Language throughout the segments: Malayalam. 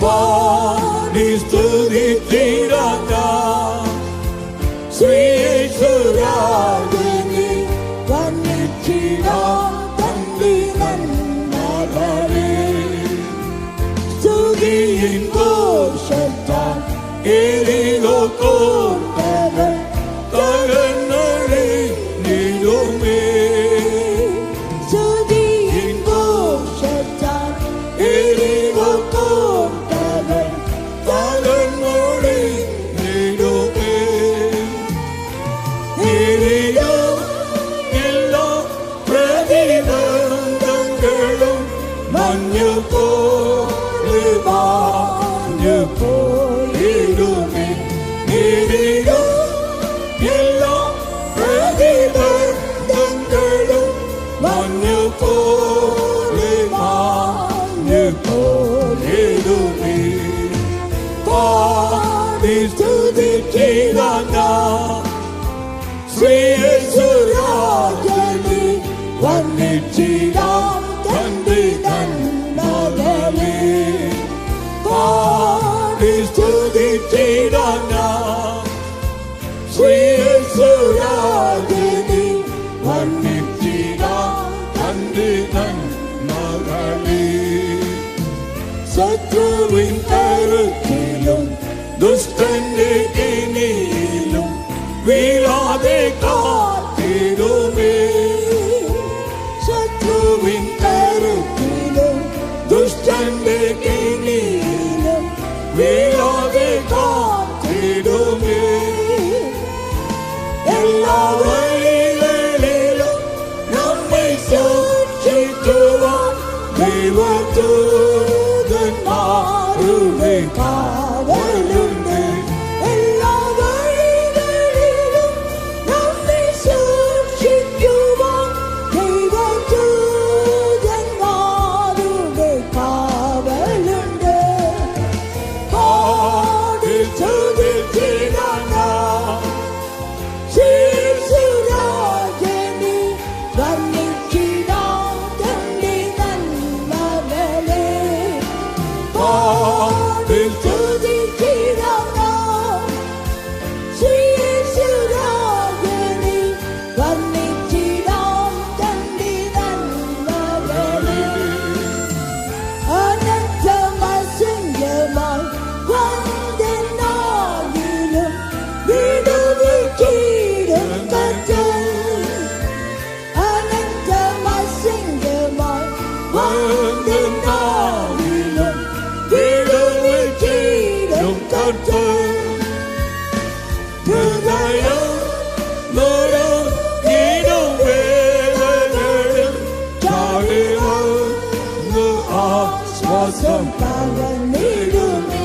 പാടി സ്തുതിച്ചിടാം ശ്രീയേശുരാജനെ വന്ദിച്ചിടാം തന്റെ നന്മകളെ. സ്തുതിയിൻ ഘോഷത്താൽ യെരിഹോ കോട്ടകൾ തകർന്നടിഞ്ഞിടുമേ. സ്തുതിയിൻ ഘോഷത്താൽ യെരിഹോ കോട്ടകൾ തകർന്നടിഞ്ഞിടുമേ. യെരിഹോ എല്ലാ പ്രതിബന്ധങ്ങളും മഞ്ഞുപോലെ മാഞ്ഞുപോയിടുമേ. യെരിഹോ എല്ലാ പ്രതിബന്ധങ്ങളും മഞ്ഞുപോലെ മാഞ്ഞുപോയിടുമേ. പാടി സ്തുതിച്ചിടാം ശ്രീയേശുരാജനെ വന്ദിച്ചിടാം തന്റെ നന്മകളെ. പാടി സ്തുതിച്ചിടാം ശ്രീയേശുരാജനെ വന്ദിച്ചിടാം തന്റെ നന്മകളെ. ശത്രുവിൻ കരുത്തിലും ദുഷ്ടന്റെ കെണിയിലും വീഴാതെ കാത്തിടുമേ. ശത്രുവിൻ കരുത്തിലും ദുഷ്ടന്റെ കെണിയിലും വീഴാതെ കാത്തിടുമേ. എല്ലാ വഴികളിലും നമ്മെ സൂക്ഷിക്കുവാൻ ദൈവദൂതന്മാരുടെ കാവലുണ്ട്. എല്ലാ വഴികളിലും നമ്മെ സൂക്ഷിക്കുവാൻ ദൈവദൂതന്മാരുടെ കാവലുണ്ട്. പാടി സ്തുതിച്ചിടാം ശ്രീയേശുരാജനെ വന്ദിച്ചിടാം തന്റെ നന്മകളെ. പാടി സ്തുതിച്ചിടാം ശ്രീയേശുരാജനെ വന്ദിച്ചിടാം തന്റെ നന്മകളെ. അനന്തമസംഖ്യമായി വന്ദനാകിലും വിടുവിച്ചിടും കർത്താവ്. അനന്തമസംഖ്യമായി വന്ദനാകിലും വിടുവിച്ചിടും കർത്താവ്. ഹൃദയം നുറുങ്ങിടും വേദനകളിൽ ചാടിവന്ന് ആശ്വാസം പകർന്നിടുമേ.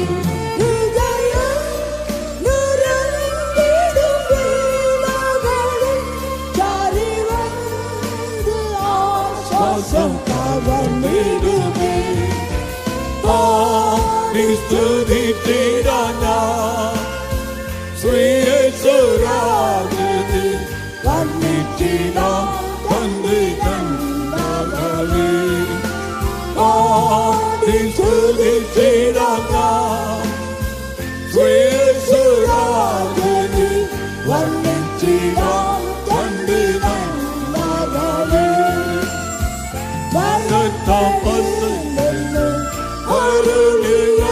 ഹൃദയം നുറുങ്ങിടും വേദനകളിൽ ചാടിവന്ന് ആശ്വാസം പകർന്നിടുമേ. പാടി സ്തുതിച്ചിടാം ശ്രീയേശുരാജനെ വന്ദിച്ചിടാം തന്റെ നന്മകളെ. പാടി സ്തുതിച്ചിടാം ശ്രീയേശുരാജനെ വന്ദിച്ചിടാം തന്റെ നന്മകളെ. തപസ്സിൽ നിന്ന് അരുളിയ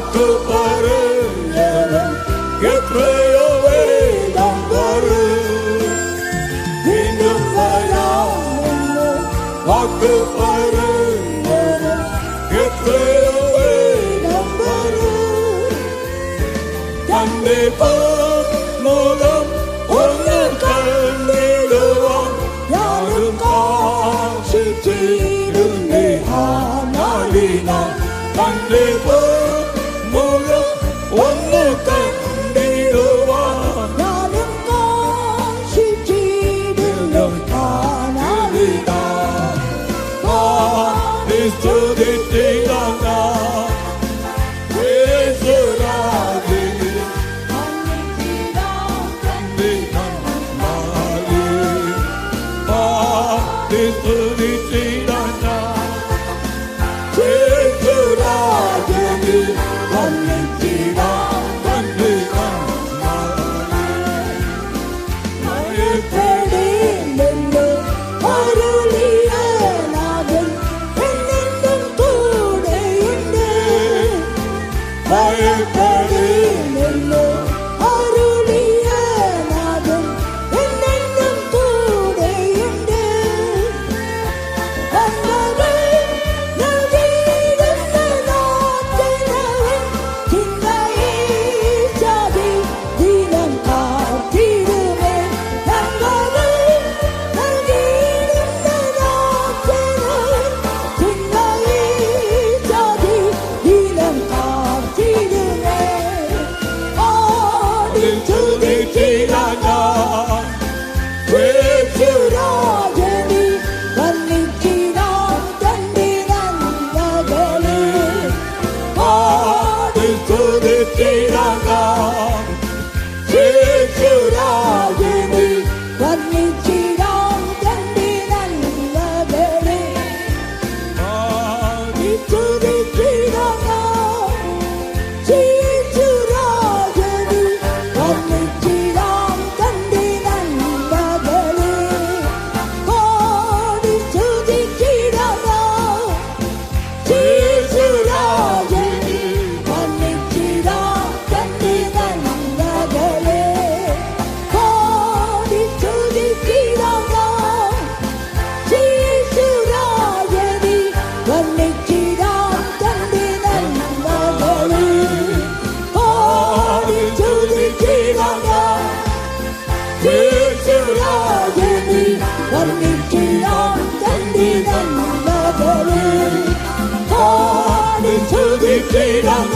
വാക്ക് പറഞ്ഞവൻ എത്രയോ വേഗം വരും. വീണ്ടും വരാമെന്ന് വാക്ക് പറഞ്ഞവൻ എത്രയോ വേഗം വരും. തന്റെ മുഖം ഒന്ന് കണ്ടിടുവാൻ ഞാനും കാക്ഷിച്ചിരുന്നേ ആ നാളിനാൽ. തന്റെ മുഖം ഒന്ന് കണ്ടിടുവാൻ ഞാനും കാക്ഷിച്ചിരുന്നു ആ നാളിനാൽ. പാടി സ്തുതിച്ചിടാം യേശുരാജനെ. പാടി സ്തുതിച്ചിടാം യേശുരാജനെ. വന്ദിച്ചിടാം തന്റെ ഭയപ്പെടേണ്ടെന്ന് അരുളിയ നാഥൻ എന്നെന്നും കൂടെയുണ്ട്. ഭയപ്പെടേണ്ടെന്ന് അരുളിയ നാഥൻ എന്നെന്നും കൂടെയുണ്ട്. നന്മകൾ നൽകിയിടുന്ന നാഥനവൻ ചിന്തയേശാതെ ദിനം കാത്തിടുമേ. നന്മകൾ നൽകിയിടുന്ന നാഥനവൻ ചിന്തയേശാതെ ദിനം കാത്തിടുമേ. ആടി സ്തുതിച്ചിടാം യേശുരാജനെ. വന്ദിച്ചിടാം തന്റെ നന്മകളെ. ആടി സ്തുതിച്ചിടാം യേശുരാജനെ. വന്ദിച്ചിടാം തന്റെ നന്മകളെ. ആടി സ്തുതിച്ചിടാം യേശുരാജനെ. വന്ദിച്ചിടാം തന്റെ നന്മകളെ. ആടി സ്തുതിച്ചിടാം യേശുരാജനെ. വന്ദിച്ചിടാം തന്റെ നന്മകളെ. ആടി സ്തുതിച്ചിടാം യേശുരാജനെ. വന്ദിച്ചിടാം തന്റെ നന്മകളെ. ആടി സ്തുതിച്ചിടാം യേശുരാജനെ. വന്ദിച്ചിടാം തന്റെ നന്മകളെ. ആടി സ്തുതിച്ചിടാം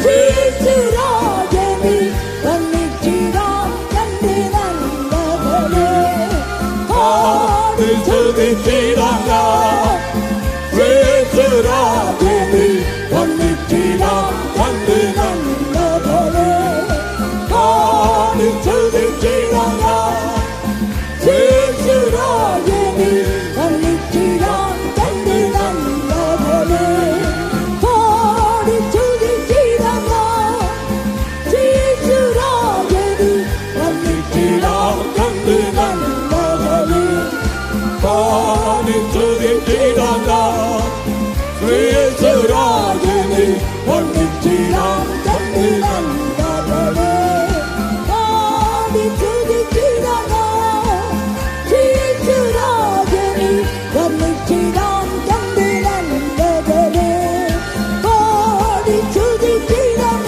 യേശുരാജനെ. വന്ദിച്ചിടാം തന്റെ നന്മകളെ. ആടി സ്തുതിച്ചിടാം യേശുരാജനെ. വന്ദിച്ചിടാം തന്റെ നന്മകളെ. ആടി സ്തുതിച്ചിടാം യേശുരാജനെ. വന്ദിച്ചിടാം തന്റെ നന്മകളെ. ആടി സ്തുതിച്ചിടാം യേശുരാജനെ. വന്ദിച്ചിടാം തന്റെ നന്മകളെ. ആടി സ്തുതിച്ചിടാം യേശുരാജനെ. വന്ദിച്ചിടാം തന്റെ നന്മകളെ. ആടി സ്തുതിച്ചിടാം യേശുരാജനെ. വന്ദിച്ചിടാം തന്റെ നന്മകളെ. ആടി സ്തുതിച്ചിടാം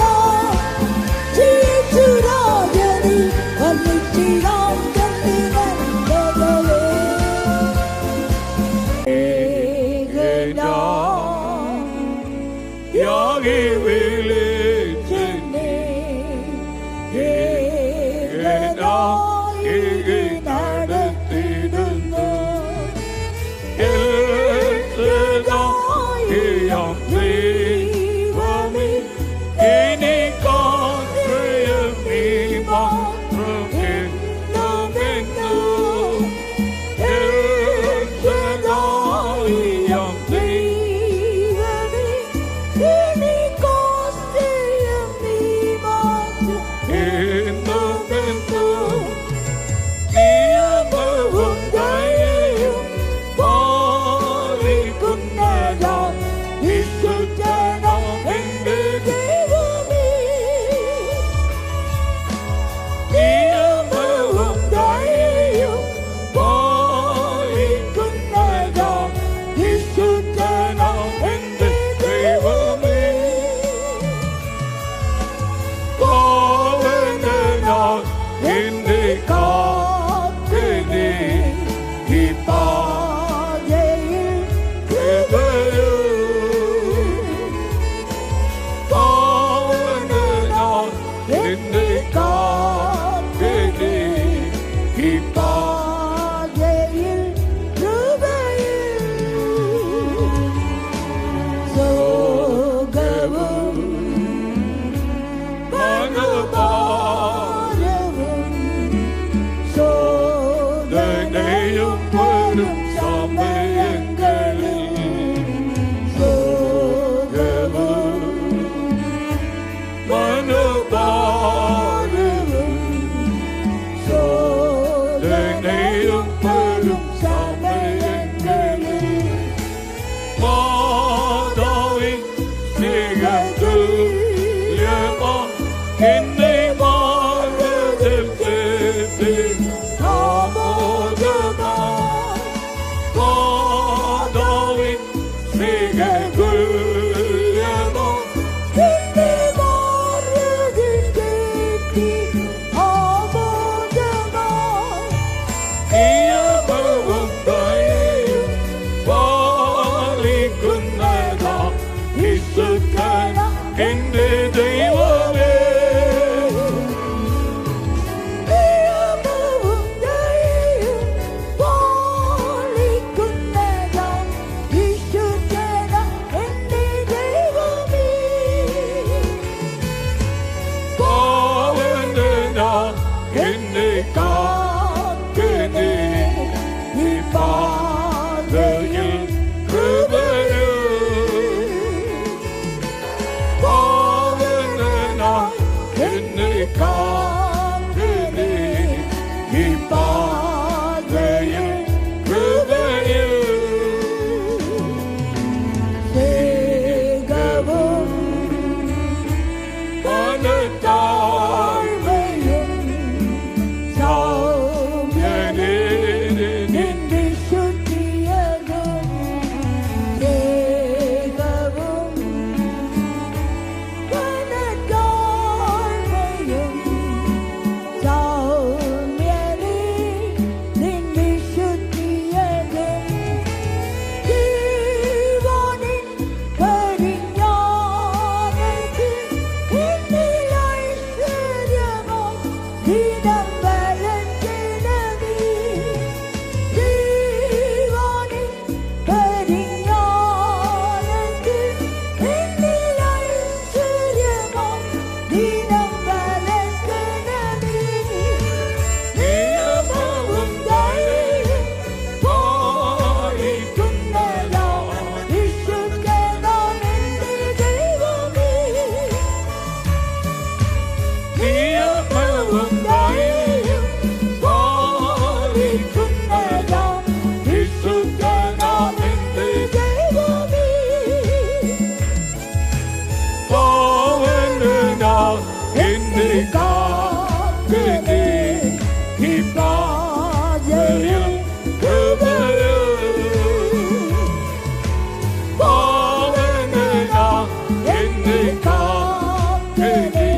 യേശുരാജനെ. വന്ദിച്ചിടാം തന്റെ നന്മകളെ. യാഗി വിളിച്ചെന്നെ ഏകനായി നടത്തിടുന്നു. എൽസദായിയാം ദൈവമേ, എനിക്കാശ്രയം നീ മാത്രമെന്നും. എൽസദായിയാം ദൈവമേ, എനിക്കാശ്രയം നീ മാത്രമെന്നും. നീ എന്നെ കാക്കണേ ഈ പാതയിൽ കൃപയോ പാവനനാം എന്നെ കാക്കണേ ഈ പാതയിൽ കൃപയോ സോഗവും മനോഭാരവും ശോധനയും വരും സമയങ്ങളിൽ സോഗവും മനോഭാരവും ശോധനയും വരും സമയങ്ങളിൽ മാതാവിൻ സ്നേഹതുല്യമാ എന്നെ മാർഗ്ഗത്തിൽ ചേർത്ത് ആമോദമാ മാതാവിൻ സ്നേഹതുല്യമാ എന്നെ മാർഗ്ഗത്തിൽ ചേർത്ത് ആമോദമാ നിയമവും ദയയും പാലിക്കുന്നതാ വിശുദ്ധൻ എന്റെ ദൈവമേ നിയമവും ദയയും പാലിക്കുന്നതാ വിശുദ്ധൻ എന്റെ ദൈവമേ പാവനനാ എന്നെ കാക്കണേ ഈ പാതയിൽ കൃപയോ പാവനനാ എന്നെ കാക്കണേ ഈ പാതയിൽ കൃപയോ വേഗവും മനത്താഴ്മയും സൗമ്യനേ നിന്റെ ശുദ്ധിയതും വേഗവും മനത്താഴ്മയും സൗമ്യനേ നിന്റെ ശുദ്ധിയതും ജീവനിൻ പരിജ്ഞാനത്തിൽ എന്നിൽ ഐശ്വര്യമോ ദിനം വലഞ്ഞനവേ ജീവനിൻ പരിജ്ഞാനത്തിൽ എന്നിൽ ഐശ്വര്യമോ ദിനം വലഞ്ഞനവേ നിയമവും ദയയും പാലിക്കുന്നതാ വിശുദ്ധനാം എന്റെ ദൈവമേ നിയമവും ദയയും പാലിക്കുന്നതാ വിശുദ്ധനാം എന്റെ ദൈവമേ പാവനനാ എന്നെ കാക്കണേ ഈ പാതയിൽ കൃപയോ പാവനനാ എന്നെ കാക്കണേ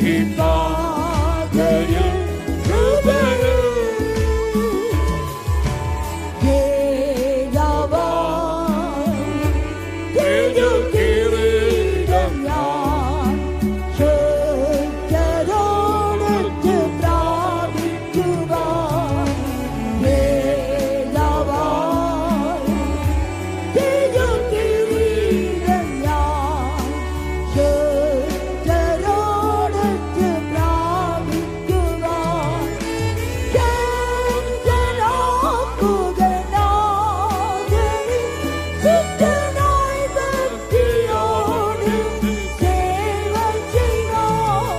ഈ പാതയിൽ കൃപയോ കിരീടം ഞാൻ ശുദ്ധരോടൊത്ത് പ്രാപിക്കുവാൻ കിരീടം ഞാൻ ശുദ്ധരോടൊത്ത് പ്രാപിക്കുവാൻ ശുദ്ധനായി ഭക്തിയോട് സേവ ചെയ്യാം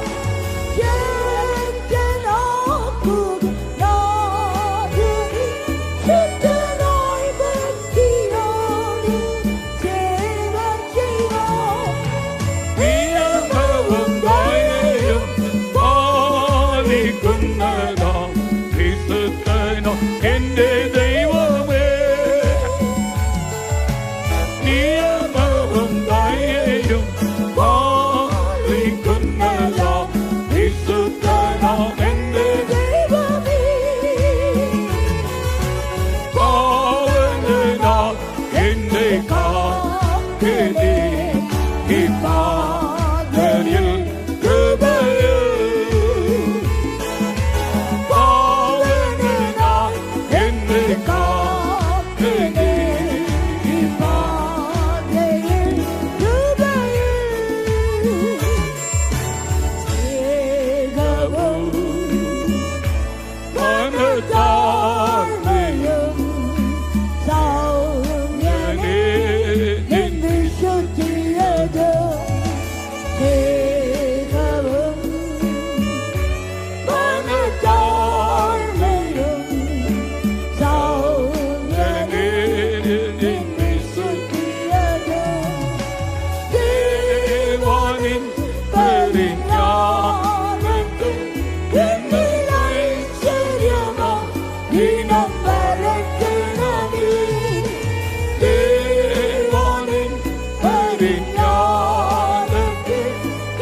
ശുദ്ധനായി ഭക്തിയോട് സേവ ചെയ്യാം നിയമവും ദയയും പാലിക്കുന്നതാ വിശുദ്ധനാം എന്റെ ദൈവമേ നിയമവും ദയയും പാലിക്കുന്നതാ വിശുദ്ധനാം എന്റെ മനത്താഴ്മയും സൗമ്യനേ നിൻ വിശുദ്ധിയതും സ്നേഹവും മനത്താഴ്മയും സൗമ്യനേ നിൻ വിശുദ്ധിയതും ദേവാനിൻ പരിജ്ഞാനത്തും എന്നിൽ ഐശ്വര്യമാ ദിനം വരയ്ക്കണമേ. ദേവാനിൻ പരിജ്ഞാനത്തും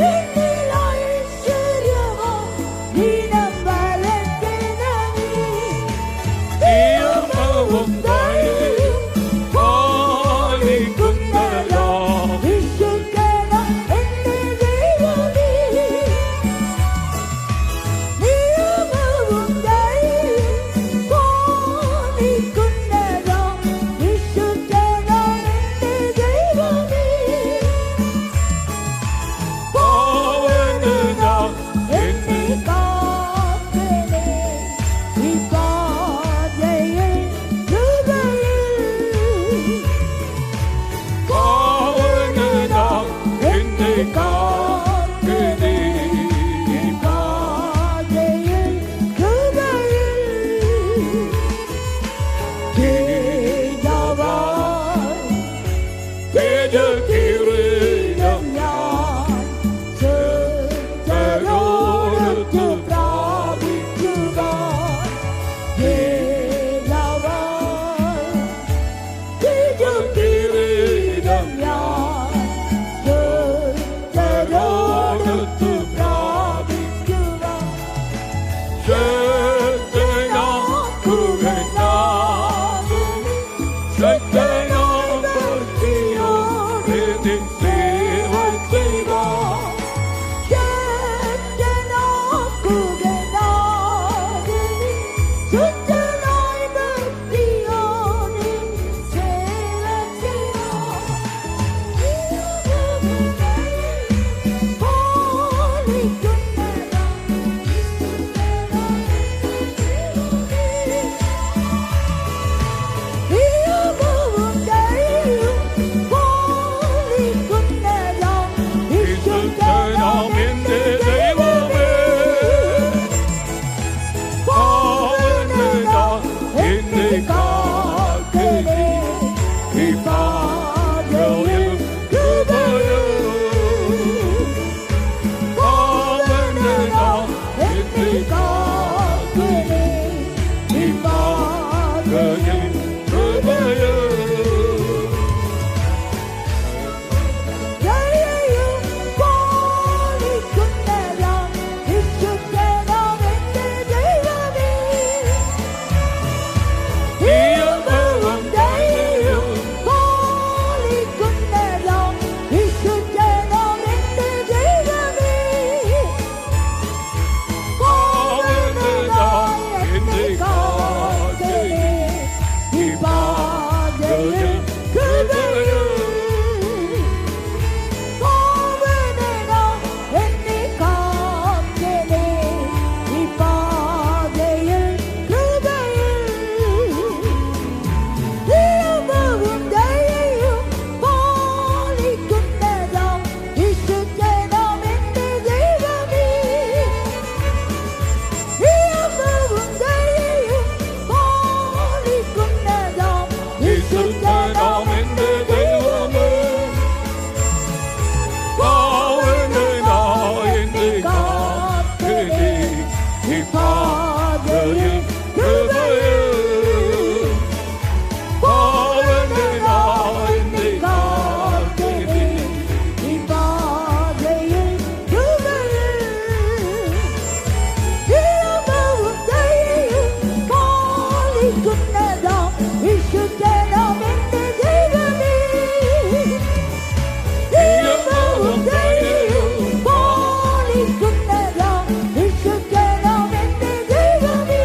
എന്നിൽ ഐശ്വര്യമാ ദിനം വരയ്ക്കണമേ. നിയമവും ദയയും പാലിക്കുന്നല്ലോ വിശുദ്ധന എന്റെ ദൈവമേ. നിയമവും ദയയും പാലിക്കുന്നല്ലോ വിശുദ്ധന എന്റെ ദൈവമേ. പാവനനാ എന്നെ കാക്കണേ ഈ പാതയിൽ കൃപയിൽ. പാവനനാ എന്നെ കാക്കണേ ഈ പാതയിൽ കൃപയിൽ. തേജവാൻ തേജകിരീടം ഞാൻ സുതരോടൊത്തു പ്രാപിക്കുവാൻ. തേജവാൻ തേജകിരീടം ഞാൻ സുതരോടൊത്തു പ്രാപിക്കുവാൻ. ശക്തനായി ഭക്തിയോടെ സേവ ചെയ്യാം. വിശുദ്ധനാം എന്റെ ദൈവമേ. പാവനനാ എന്നെ കാക്കണേ ഈ പാതയിൽ കൃപയിൽ. പാവനനാ എന്നെ കാക്കണേ ഈ പാതയിൽ കൃപയിൽ. നിയമവും ദയയും പാവനനാ എന്നെ കാക്കണേ ഈ പാതയിൽ കൃപയിൽ. വിശുദ്ധനാം എന്റെ ദൈവമേ. പാവനനാ എന്നെ കാക്കണേ ഈ പാതയിൽ കൃപയിൽ. പാവനനാ എന്നെ കാക്കണേ ഈ പാതയിൽ കൃപയിൽ. നിയമവും ദയയും പാലിക്കുന്നതാം വിശുദ്ധനാം എന്റെ ദൈവമേ. നിയമവും ദയയും പാലിക്കുന്നതാം വിശുദ്ധനാം എന്റെ ദൈവമേ.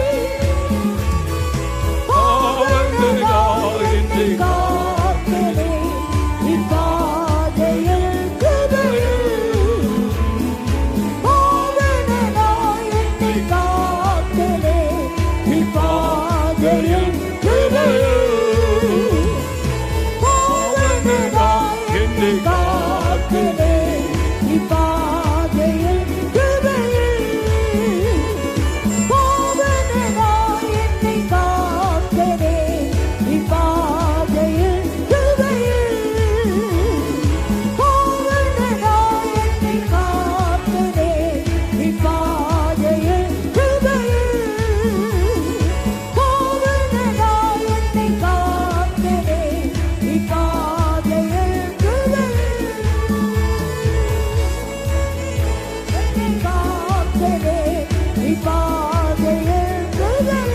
പാതയിൽ കൃപയിൽ പാവനനായി എന്നെ കാക്കണേ ഈ പാതയിൽ കൃപയിൽ പാവനനായി എന്നെ കാക്കണേ ഈ പാതയിൽ കൃപയിൽ പാവനനായി എന്നെ കാക്കണേ ഈ പാതയിൽ കൃപയിൽ പാവനനായി എന്നെ കാക്കണേ ഈ പാതയിൽ കൃപയിൽ എന്നെ കാക്കണേ ഈ പാതയിൽ കൃപയിൽ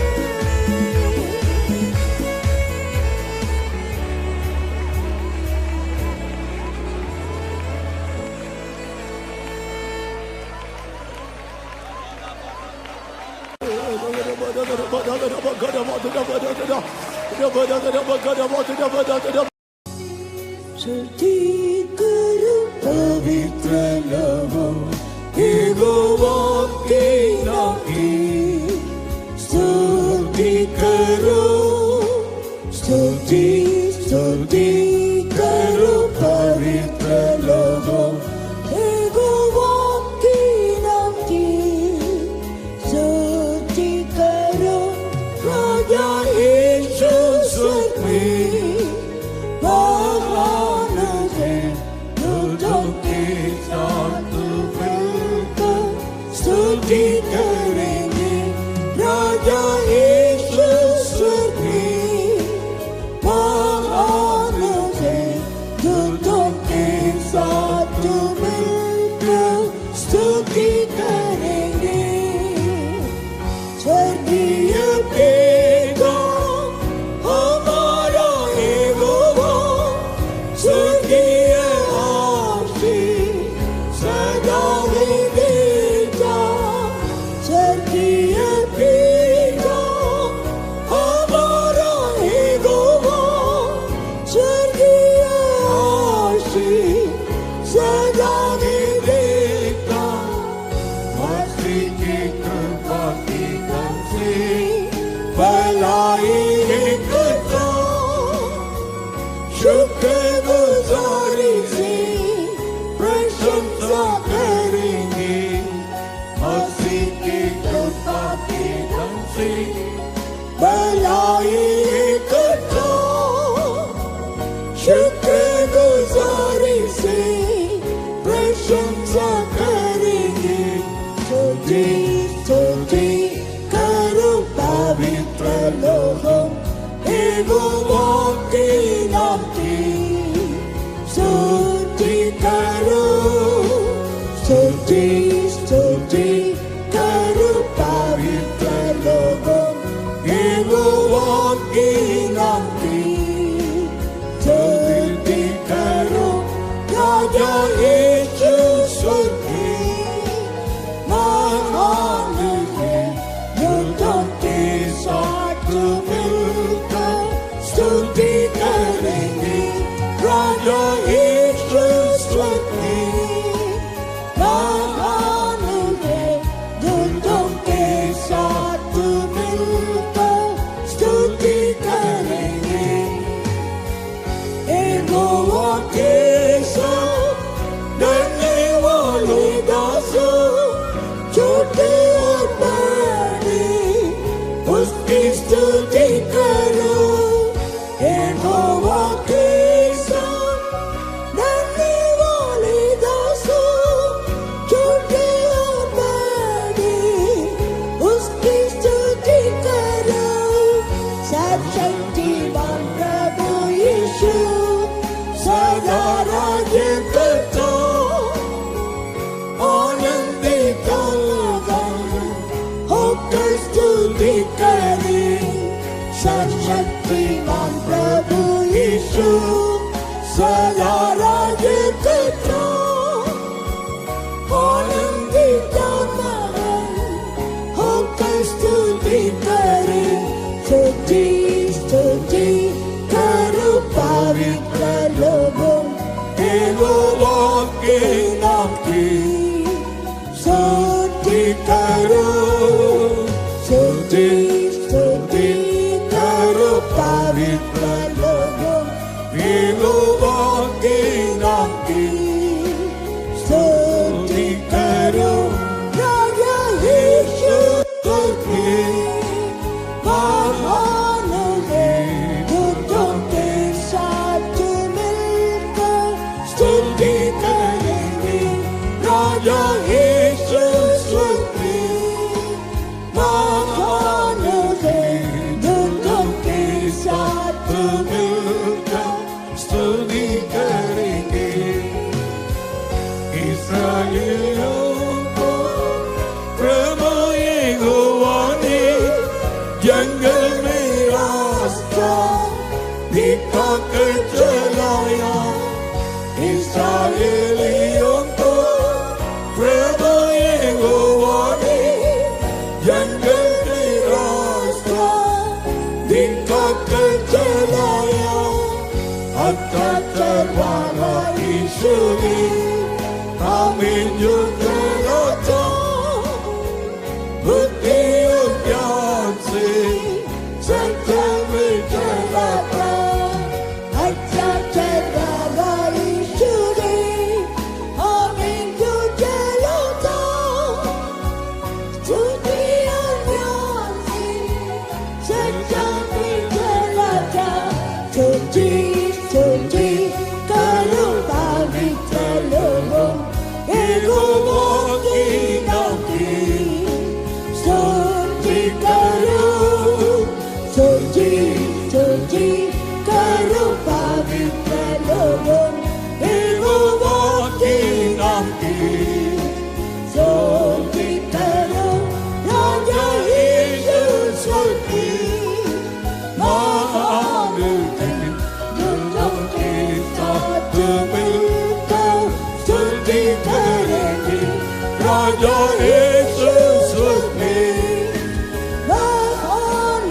करो पवित्र लहो यहोवा के नाम की स्तुति करो स्तुति स्तुति करो पवित्र लहो यहोवा के नाम की स्तुति करो राजा यीशु स्वर्ग में भगवान है दूतों के साथ मिलकर स्तुति करेंगे राजा यीशु स्वर्ग में भगवान है दूतों के साथ मिलकर स्तुति करेंगे स्वर्गीय पिता हमारा यहोवा स्वर्गीय आशीष सदा देता स्वर्गीय पिता हमारा यहोवा स्वर्गीय आशीष सदा देता मसीह की कृपा की धन से भलाई करता शुक्रगुजारी से प्रशंसा करेंगे मसीह की कृपा की धन से भलाई करता शुक्रगुजारी से प्रशंसा करेंगे स्तुति स्तुति करो पवित्र लोगों यहोवा के नाम की स्तुति करो स्तुति स्तुति करो पवित्र लोगों यहोवा के नाम की स्तुति करो राजा यीशु स्वर्ग महान है दूतों के साथ मिलकर स्तुति करेंगे राजा यीशु स्वर्ग महान है दूतों के साथ मिलकर स्तुति करेंगे यहोवा के साथ डरने वाले दासों छोटे और बड़े उसकी स्तुति करो यहोवा के साथ डरने वाले दासों छोटे और बड़े उसकी स्तुति करो सर्वशक्तिमान प्रभु यीशु सदा राज्य करता आनंदित होकर स्तुति करें सर्वशक्तिमान प्रभु यीशु सदा राज्य करता आनंदित होकर स्तुति करें स्तुति स्तुति करो पवित्र लोगों यहोवा के नाम की स्तुति करो स्तुति स्तुति मिलकर स्तुति करेंगे। इस्राएलियों को प्रभु यहोवा ने जंगल में रास्ता दिखा कर चलाया। इस्राएलियों को प्रभु यहोवा ने जंगल में रास्ता दिखा कर चलाया। अत्याचारवाला यीशु ने हमें जो करा था बुद्धि और ज्ञान से सत्य में चला था। अत्याचारवाला यीशु ने हमें जो चला था बुद्धि और ज्ञान से सत्य में चला था। स्तुति स्तुति करो पवित्र लोगों यहोवा के नाम की। स्तुति करो स्तुति स्तुति करो पवित्र लोगों यहोवा के नाम की। स्तुति करो राजा यीशु की। महान दूतों के साथ मिलकर स्तुति करेंगे। राजा यीशु ने महान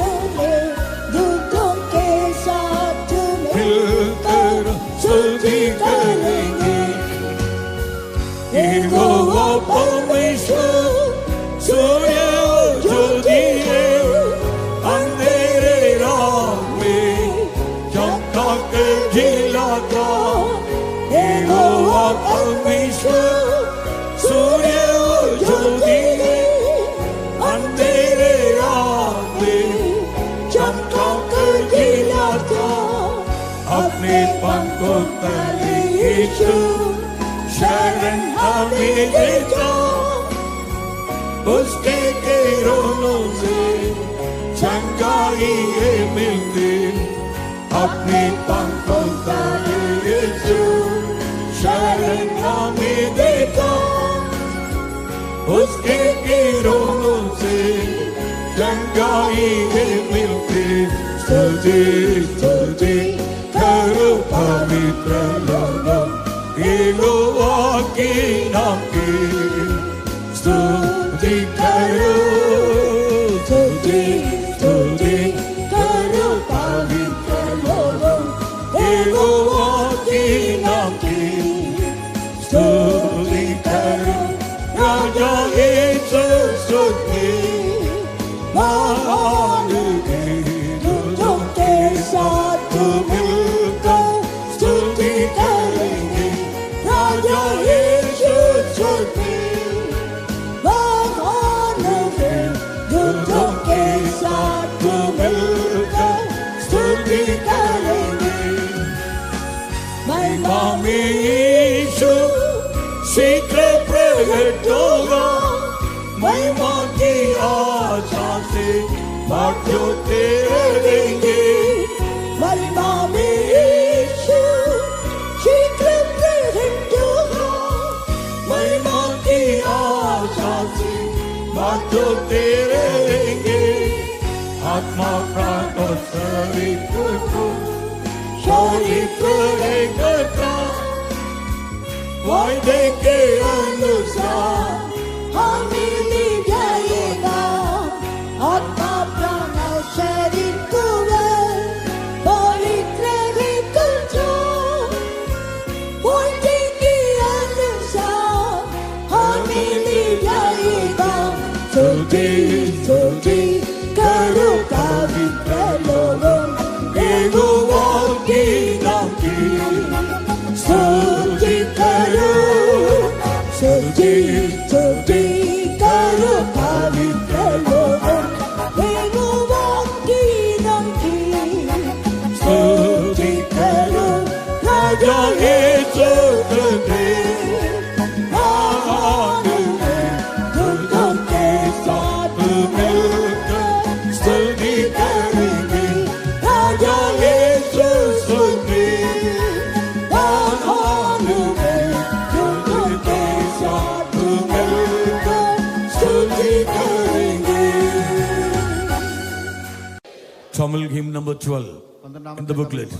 दूतों के साथ मिलकर स्तुति करेंगे। यहोवा परमेश्वर सूर्य और ज्योति है, अंधेरे रात में चमका कर खिलाता। यहोवा परमेश्वर सूर्य और ज्योति है, अंधेरे रात में चमका कर खिलाता। अपने पंखों तले यीशु शरण हमें देता। उसके किरणों से चंगाई मिलती। अपने पंखों तले यीशु शरण हमें देता। उसके किरणों से चंगाई मिलती। स्तुति स्तुति करो पवित्र लोगों यहोवा के नाम की। स्तुति करो स्तुति स्तुति करो पवित्र लोगों यहोवा के नाम की। स्तुति करो राजा यीशु की। महान दूतों के साथ मिलकर स्तुति करेंगे। राजा यीशु की। महान दूतों के साथ मिलकर स्तुति करेंगे। महिमा में यीशु शीघ्र प्रकट होगा। महिमा की आशा से बाटो तेरे देंगे। महिमा में यीशु शीघ्र प्रकट होगा। महिमा की आशा से बाटो तेरे देंगे। आत्मा प्राण और शरीर को एकता वायदे के अनुसार हमें ले जाएगा। आत्मा प्राण और शरीर को पवित्र एकता वायदे के अनुसार हमें ले जाएगा। स्तुति स्तुति करो पवित्र लोगों यहोवा के नाम की। स्तुति करो स्तुति स्तुति करो Tamil hymn number 12 in the booklet.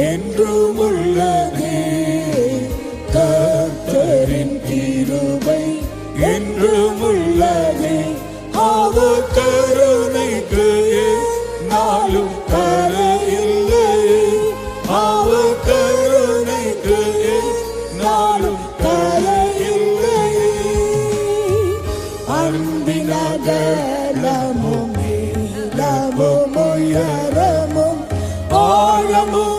என்றும் உள்ளதே கர்த்தரின் கிருபை என்றும் உள்ளதே அவர் கருணைக்கு நாளும் கரையில்லை அவர் கருணைக்கு நாளும் கரையில்லை அன்பின் அகலமும் நீளமும் உயரமும் ஆழமும்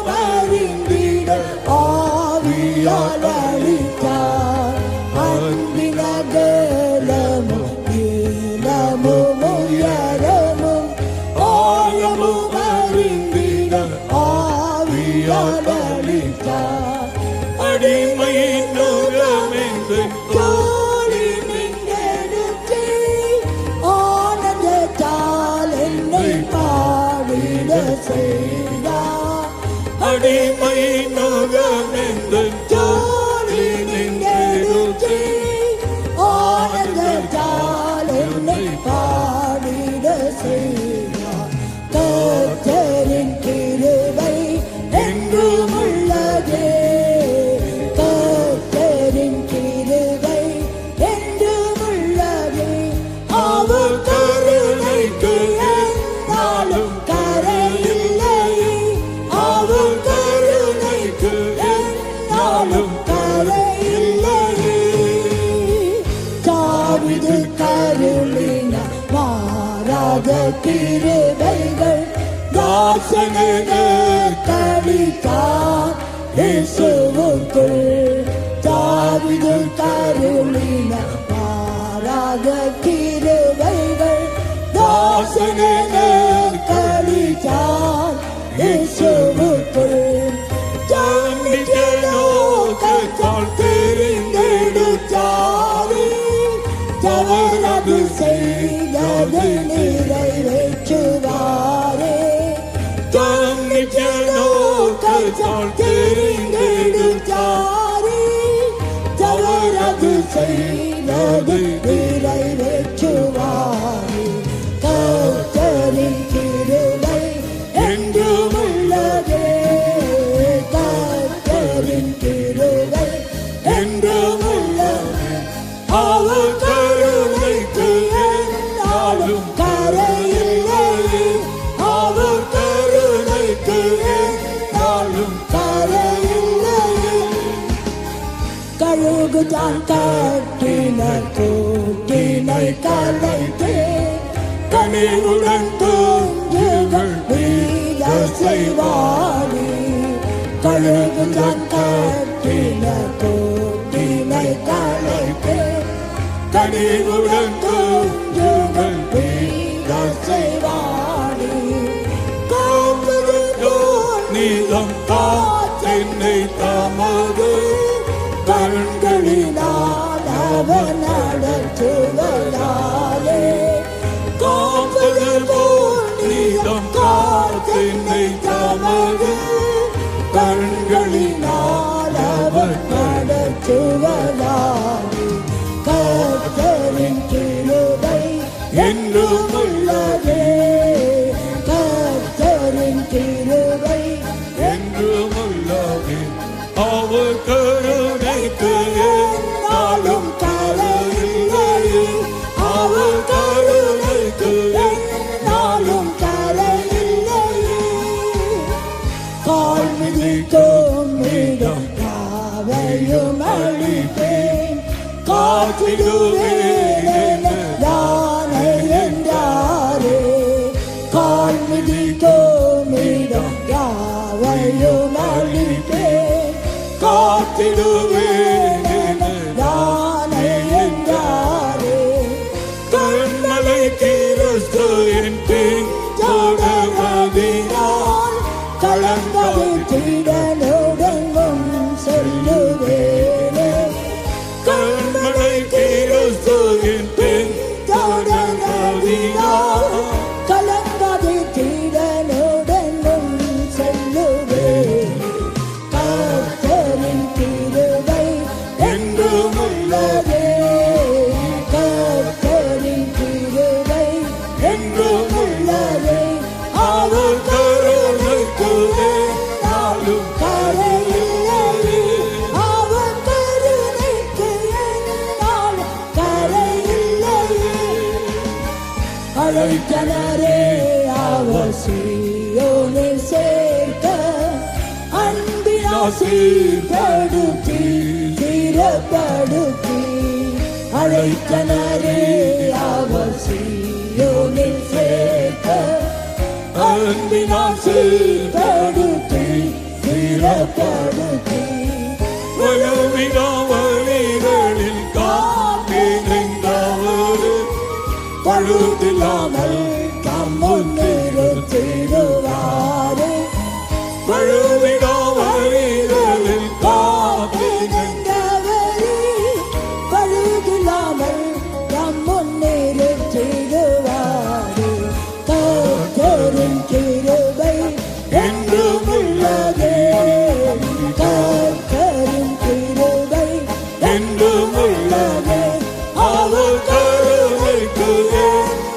அளித்தார் அன்பின் அகலமும் நீளமும் உயரமும் ஆழமும் அறிந்திட ஆவியால் அளித்தார் அடிமையின் நுகமென்று தோழி நின்றெடுத்து ஆனந்தத்தால் என்னை பாடிட செய்தார் அடிமையின் நுகமென்று ஆனந்தத்தால் என்னை பாடிட செய்தார் கர்த்தரின் கிருபை என்றும் உள்ளதே கர்த்தரின் கிருபை என்றும் உள்ளதே அவர் கருணைக்கு என்னாலும் கரையில்லை அவர் கருணைக்கு என்னாலும் தாவீது கருளின மாறாத கிருபைகள் தாசனென கழித்தார் இயேசுவுக்குள் தாவீது கருளின மாறாத கிருபைகள் தாசனென கழித்தார் இயேசுவுக்குள் நோக்கத்தால் தெரிந்தெடுத்தாரே தவறது செய்தது நிறைவேற்றுவாரே தன்னிச்ச நோக்கத்தால் தெரிந்தெடுத்தாரே தவறது செய்தது நிறைவேற்றுவாரே கர்த்தரின் கிருபை என்றும் உள்ளதே கர்த்தரின் கிருபை என்றும் உள்ளதே அவர் கருணைக்கு என்னாலும் கரையில்லை அவர் கருணைக்கு என்னாலும் கரையில்லை கழுகுதான் கட்டின கூட்டினை கலைத்து கனிவுடன் தூங்குகள் வீர செய்வாரே கழுகுதான் கட்டின கூட்டினை கலைத்து கனிவுடன் தூங்குகள் வீர செய்வாரே நீதம் காத்தென்னை தமது கண்களினால் அவன் நடத்துவதாலே காப்பது போல் நீதம் காத்தென்னை தமது கண்களினால் அவன் நடத்துவதாலே கர்த்தரின் கிருபை என்றும் உள்ளதே கர்த்தரின் கிருபை என்றும் உள்ளதே அவர் கருணைக்கு என்னாலும் கரையில்லை அவர் கருணைக்கு என்னாலும் கரையில்லை கால் மிதிக்கும் இடம் யாவையும் அழிப்பேன் காத்திடுவேன் யானை என்றாரே கால் மிதிக்கும் இடம் யாவையும் அழிப்பேன் காத்திடுவேன் யானை என்றாரே கண்ண அழைத்தனரே அவர் சீயோனில் சேர்க்க அன்பினால் சீர்படுத்தி தீரப்படுத்தி அழைத்தனரே அவர் சீயோனில் சேர்க்க அன்பினால் சீர்படுத்தி தீரப்படுத்தி வழிகளில் காத்திருந்தவர் பழுதில்லாமல் தம் முன்னிறுத்திடுவாரே வழிகளில் காத்திருந்தவரே பழுதில்லாமல் தம் முன்னிறுத்திடுவாரே கர்த்தரின் கிருபை என்றும் உள்ளதே கர்த்தரின் கிருபை என்றும் உள்ளதே அவர் கருணைக்கு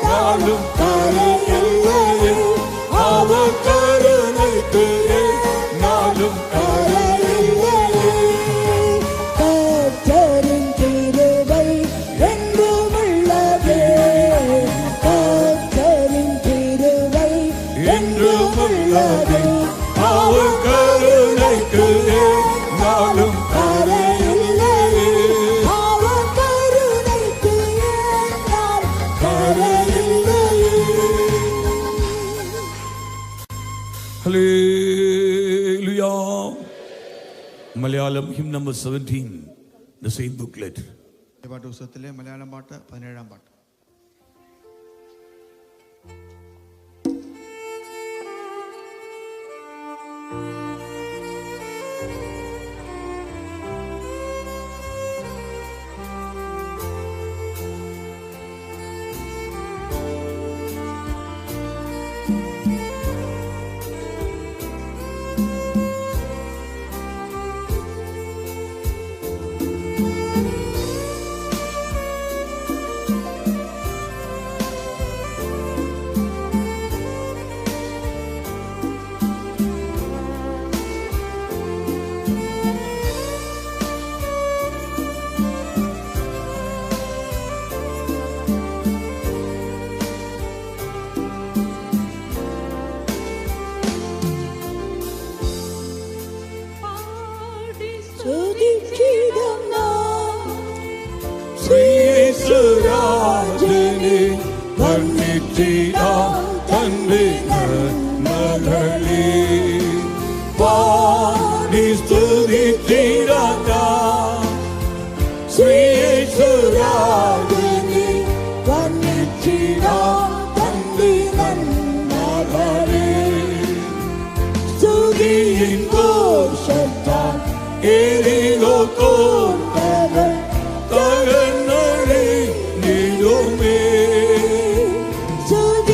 நாளும் கரையில்லையே அவர் கருணைக்கு நாளும் கரையில்லையே கர்த்தரின் கிருபை என்றும் உள்ளதே கர்த்தரின் கிருபை என்றும் உள்ளதே அவர் கருணைக்கு நாளும் கரையில்லையே அவர் கருணைக்கு நாள் கரையில்லையே. Hallelujah. Malayalam hymn number 17, the same booklet. പാട്ട് പുസ്തകത്തിലെ മലയാളം പാട്ട് 17-ാം പാട്ട്. സ്തുതിച്ചിടും നാം ശ്രീയേശുരാജനെ വന്ദിച്ചിടാം തന്റെ നന്മകളെ പാടി സ്തുതിച്ചിടാം ശ്രീയേശുരാജനെ വന്ദിച്ചിടാം തന്റെ നന്മകളെ സ്തുതിയിൻ ഘോഷത്താൽ ഏരിലോ കോട്ടകൾ തകർന്നടി നീടുമേ സ്തുതി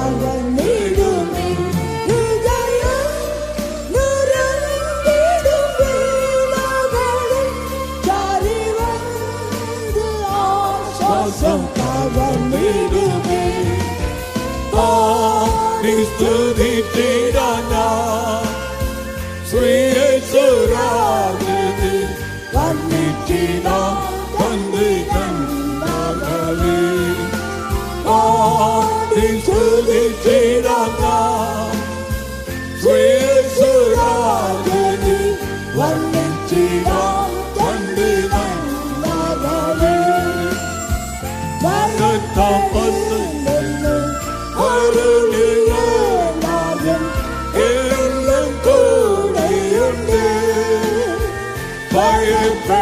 കവർന്നിടുമേ ഹൃദയം നിറഞ്ഞിടും വേളകളിൽ ചാരിവന്ന് ആശ്വാസം കവർന്നിടുമേ സ്തുതിച്ചിടാന ശ്രീയേശുരാജനെ വന്ദിച്ചിടാം തന്റെ കണ്ണാകളെ സ്തുതിച്ചിടാന ശ്രീയേശുരാജനെ വന്ദിച്ചിടാം തന്റെ കണ്ണാകളെ തപസ്സു എല്ലാം കൂടെയുണ്ട്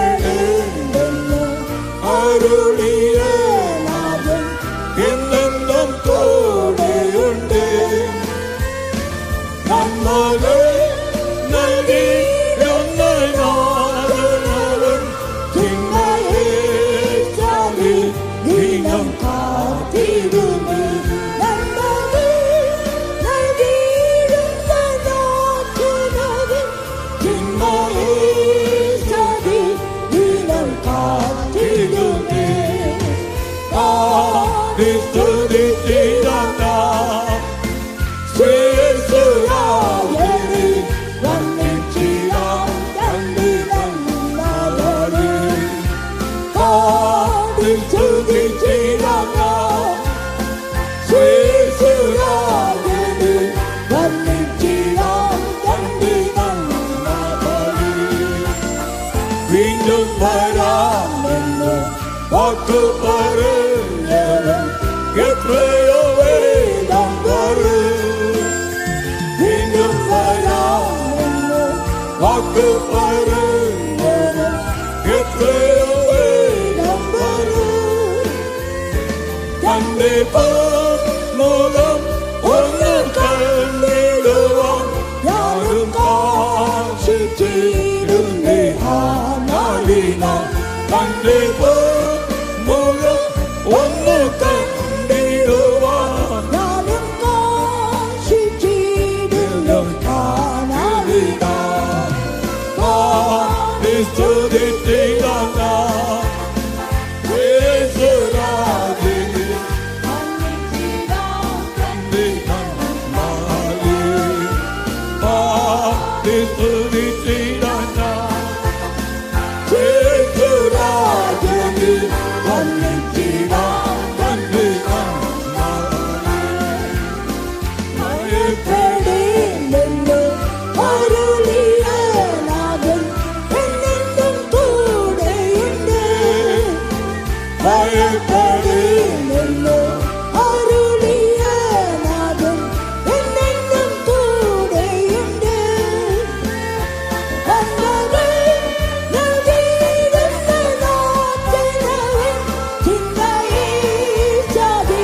ഭയപ്പെടേണ്ടെന്ന് അരുളിയ നാഥൻ എന്നെല്ലാം കൂടെയുണ്ട് നന്മകൾ നൽകിയൊന്ന നാഥനവൻ ചിന്മയെ ചാടി ദിനം കാത്തിടുമേ വീണ്ടും വരാമെന്ന് വാക്കു പറഞ്ഞവൻ എത്രയോ വേഗം വരും വീണ്ടും വരാമെന്ന് വാക്കു പറഞ്ഞവൻ എത്രയോ വേഗം വരും തന്റെ മുഖം ഒന്ന് കണ്ടിടുവാൻ ഞാനും കാക്ഷിച്ചിരുന്നേ തന്റെ മുഖം ഒന്ന് കണ്ടിടുവാൻ ഞാനും കാക്ഷിച്ചിരുന്നു കാണാനിതാ സ്തുതിച്ചിടാന യേശുരാജനെ തന്റെ കണ്ണാലെ സ്തുതിച്ചിടാന യേശുരാജനെ വന്ദിച്ചിടാം തന്റെ കണ്ണാലെ ഭയപ്പെടേണ്ടെന്ന് അരുളിയ നാഥൻ എന്നെന്നും കൂടെയുണ്ട് ഭയപ്പെടേണ്ടെന്ന് അരുളിയ നാഥൻ എന്നെന്നും കൂടെയുണ്ട് നന്മകൾ നൽകിയിടുന്ന നാഥനവൻ ചിന്തയെ ചാടി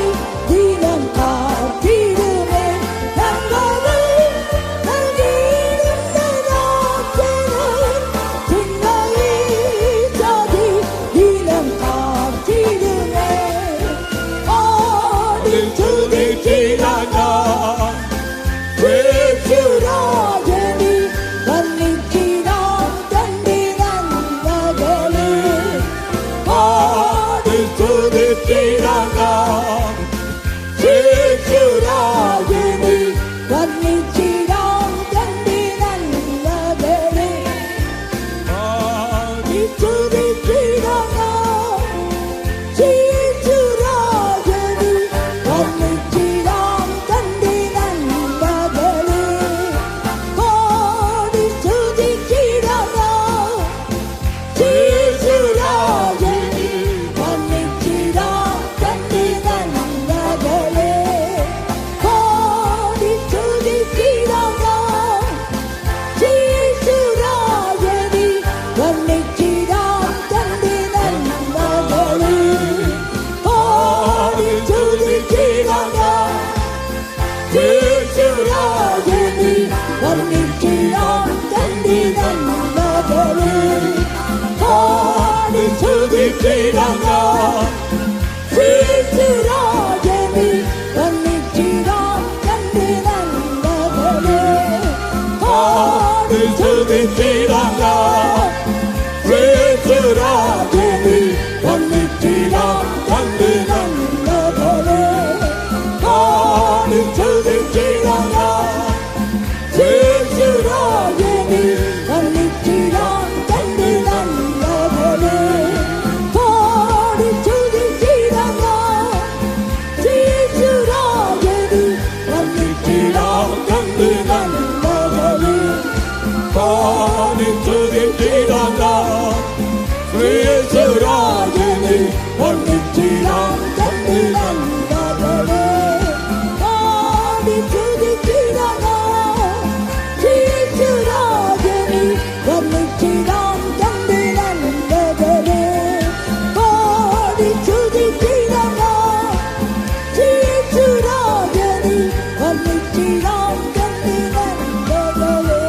ദിനം കാത്തിടുമേ നന്മകൾ നൽകിയിടുന്ന നാഥനവൻ ചിന്തയെ ചാടി ദിനം കാത്തിടുമേ സ്തുതിച്ചിടാന യേശുരാജനെ വന്ദിച്ചിടാം തന്റെ നന്മകളെ സ്തുതിച്ചിടാന യേശുരാജനെ വന്ദിച്ചിടാം തന്റെ നന്മകളെ സ്തുതിച്ചിടാം യേശുരാജനെ വന്ദിച്ചിടാം തന്റെ നന്മകളെ സ്തുതിച്ചിടാം യേശുരാജനെ വന്ദിച്ചിടാം തന്റെ നന്മകളെ സ്തുതിച്ചിടാം യേശുരാജനെ വന്ദിച്ചിടാം തന്റെ നന്മകളെ സ്തുതിച്ചിടാം യേശുരാജനെ വന്ദിച്ചിടാം തന്റെ നന്മകളെ സ്തുതിച്ചിടാന യേശുരാജനെ വന്ദിച്ചിടാം വർണ്ണിച്ചിടാം തന്റെ നന്മകളെ. പാടി സ്തുതിച്ചിടാം യേശുരാജനെ, വർണ്ണിച്ചിടാം തന്റെ നന്മകളെ. പാടി സ്തുതിച്ചിടാം യേശുരാജനെ, വർണ്ണിച്ചിടാം തന്റെ നന്മകളെ.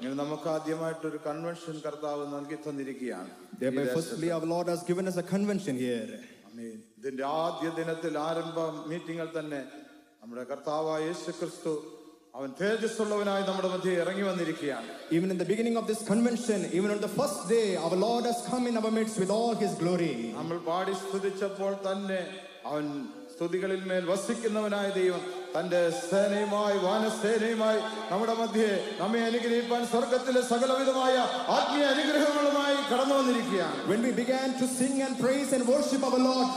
ഇങ്ങനെ നമുക്ക് ആദ്യമായിട്ടൊരു കൺവെൻഷൻ കർത്താവ് നൽകി തന്നിരിക്കുകയാണ്. Thereby, firstly, our Lord has given us a convention here. ആമേൻ. ഇതിന്റെ ആദ്യ ദിനത്തിൽ ആരംഭ മീറ്റിംഗിൽ തന്നെ നമ്മുടെ കർത്താവായ യേശുക്രിസ്തു അവൻ തേജസ്സുള്ളവനായി നമ്മുടെ മധ്യേ ഇറങ്ങി വന്നിരിക്കുകയാണ്. Even in the beginning of this convention, even on the first day, our Lord has come in our midst with all his glory. നമ്മൾ പാടി സ്തുതിച്ചപ്പോൾ തന്നെ അവൻ സ്തുതികളിൽ മേൽ വസിക്കുന്നവനായ ദൈവം തന്റെ സേനയുമായി വാനസേനയുമായി നമ്മുടെ മധ്യേ നമ്മെ അനുഗ്രഹിപ്പാൻ സ്വർഗത്തിലെ സകലവിധമായ ആത്മീയ അനുഗ്രഹങ്ങളുമായി കടന്നു വന്നിരിക്കുകയാണ്. When we began to sing and praise and worship our Lord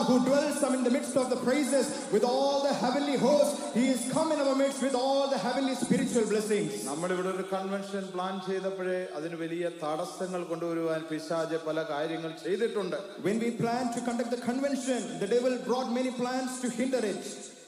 who dwells in the midst of the praises with all the heavenly hosts, he is come in our midst with all the heavenly spiritual blessings. നമ്മൾ ഇവിടെ ഒരു കൺവെൻഷൻ പ്ലാൻ ചെയ്തപ്പോഴേ അതിന് വലിയ തടസ്സങ്ങൾ കൊണ്ടുവരുവാൻ പിശാച് പല കാര്യങ്ങൾ ചെയ്തിട്ടുണ്ട്. When we planned to conduct the convention, the devil brought many plans to hinder it.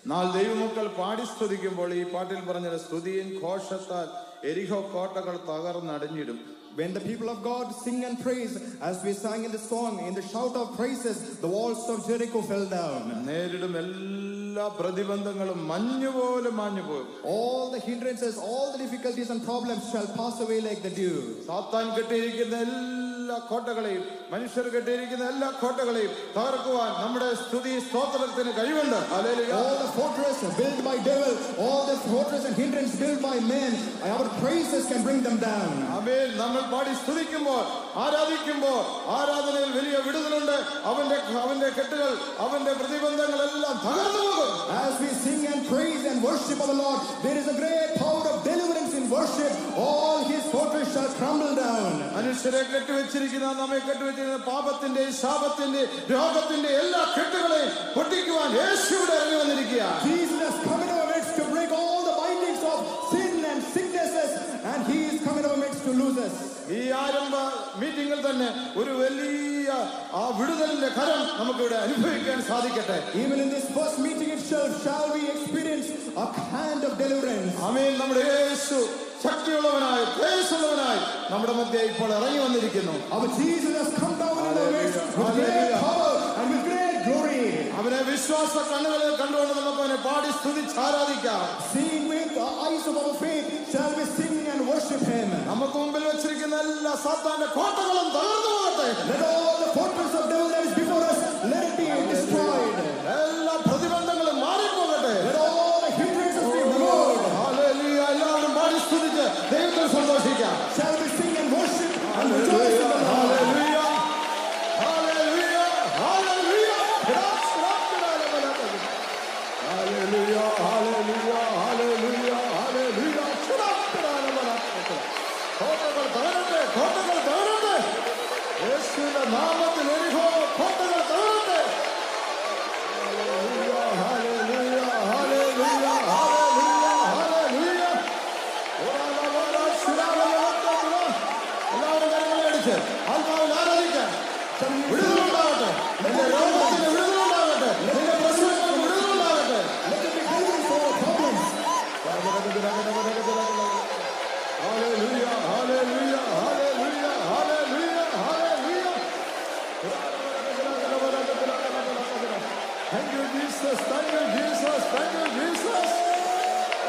എന്നാൽ ദൈവമക്കൾ പാടി സ്തുതിക്കുമ്പോൾ ഈ പാട്ടിൽ പറഞ്ഞ സ്തുതിயின் ഘോഷത്താൽ എരിഹോ കോട്ടകൾ തകർന്നടിഞ്ഞിടും. When the people of God sing and praise, as we sang in the song, in the shout of praises, the walls of Jericho fell down. നേരിടും എല്ലാ പ്രതിബന്ധങ്ങളും മഞ്ഞുപോലെ മാഞ്ഞുപോകും. All the hindrances, all the difficulties and problems shall pass away like the dew. സാത്താൻ കെട്ടിയിരിക്കുന്ന എല്ലാ കോട്ടകളെയും മനുഷ്യർ കെട്ടിയിരിക്കുന്ന എല്ലാ കോട്ടകളെയും തകർക്കുവാൻ നമ്മുടെ സ്തുതി സ്തോത്രത്തിന് കഴിവുണ്ട്. All the fortress built by devil, all the fortress and hindrance built by men, our praises can bring them down. ആമേൻ. നമ്മൾ പാടി സ്തുതിക്കുമ്പോൾ ആരാധിക്കുമ്പോൾ ആരാധനയിൽ വലിയ വിടുതലുണ്ട്. അവന്റെ കെട്ടുകൾ അവന്റെ പ്രതിബന്ധങ്ങളെല്ലാം തകർന്നു പോകും. As we sing and praise and worship our Lord, there is a great power of deliverance in worship. All his fortress shall crumble down. മനുഷ്യരെ കെട്ടുവെച്ചിരിക്കുന്ന നമ്മെ കെട്ടുവെച്ചിരിക്കുന്ന പാപത്തിന്റെ ശാപത്തിന്റെ രോഗത്തിന്റെ എല്ലാ കെട്ടുകളെയും പൊട്ടിക്കുവാൻ യേശുവിടെ ഇറങ്ങി വന്നിരിക്കുകയാണ്. Jesus has come in our midst to break all the bindings of sin and sicknesses, and he is come in our midst to lose us. ഈ ആരംഭ മീറ്റിംഗിൽ തന്നെ ഒരു വലിയ ആ വിടുതലിന്റെ കരം നമുക്കിവിടെ അനുഭവിക്കാൻ സാധിക്കട്ടെ. Even in this first meeting itself shall we experience a hand of deliverance. ആമേൻ. നമ്മുടെ യേശു ശക്തിയുള്ളവനായി തേജസ്സുള്ളവനായി നമ്മുടെ മധ്യേ ഇപ്പോൾ ഇറങ്ങി വന്നിരിക്കുന്നു. Our Jesus has come down in our midst with great power and with great glory. അവനെ വിശ്വാസ കണ്ണുകളിൽ കണ്ടുകൊണ്ട് നമുക്ക് അവനെ പാടി സ്തുതിച്ച് ആരാധിക്കാം. Seeing with the eyes of our faith shall we sing and worship him. നമുക്ക് മുമ്പിൽ വെച്ചിരിക്കുന്ന എല്ലാ സാത്താന്റെ കോട്ടകളും തകർന്നു പോകട്ടെ. Let all the fortress of devil that is before us, let it be destroyed. എല്ലാ പ്രതിബന്ധങ്ങളും മാറിപ്പോകട്ടെ. Let all the hindrances be removed. Hallelujah. എല്ലാവരും പാടി സ്തുതിച്ച് ദൈവത്തിൽ സന്തോഷിക്കാം. Shall we sing and worship and rejoice in the Lord. ഹല്ലേലൂയ. ഹല്ലേലൂയ. ഹല്ലേലൂയ. ഹല്ലേലൂയ. ഹല്ലേലൂയ. ഹല്ലേലൂയ. ഹല്ലേലൂയ. കോട്ടകൾ തകരട്ടെ. കോട്ടകൾ തകരട്ടെ. യേശുവിന്റെ നാമത്തിൽ എരിഹോ കോട്ടകൾ തകരട്ടെ. ഹല്ലേലൂയ. ഹല്ലേലൂയ. ഹല്ലേലൂയ. ഹല്ലേലൂയ. ഹല്ലേലൂയ. എല്ലാവരും കരങ്ങളടിച്ച് ആത്മാവിൽ ആരാധിക്കാൻ വിടുതലുണ്ടാകട്ടെ. നിന്റെ രോഗത്തിന് വിടുതലുണ്ടാകട്ടെ. നിന്റെ പ്രശ്നങ്ങൾക്ക് വിടുതലുണ്ടാകട്ടെ. Let it be deliverance for our problems. Hallelujah. ഹല്ലേലൂയ. ഹല്ലേലൂയ. ഹല്ലേലൂയ. Hallelujah. Thank you, Jesus. Thank you, Jesus. Thank you, Jesus.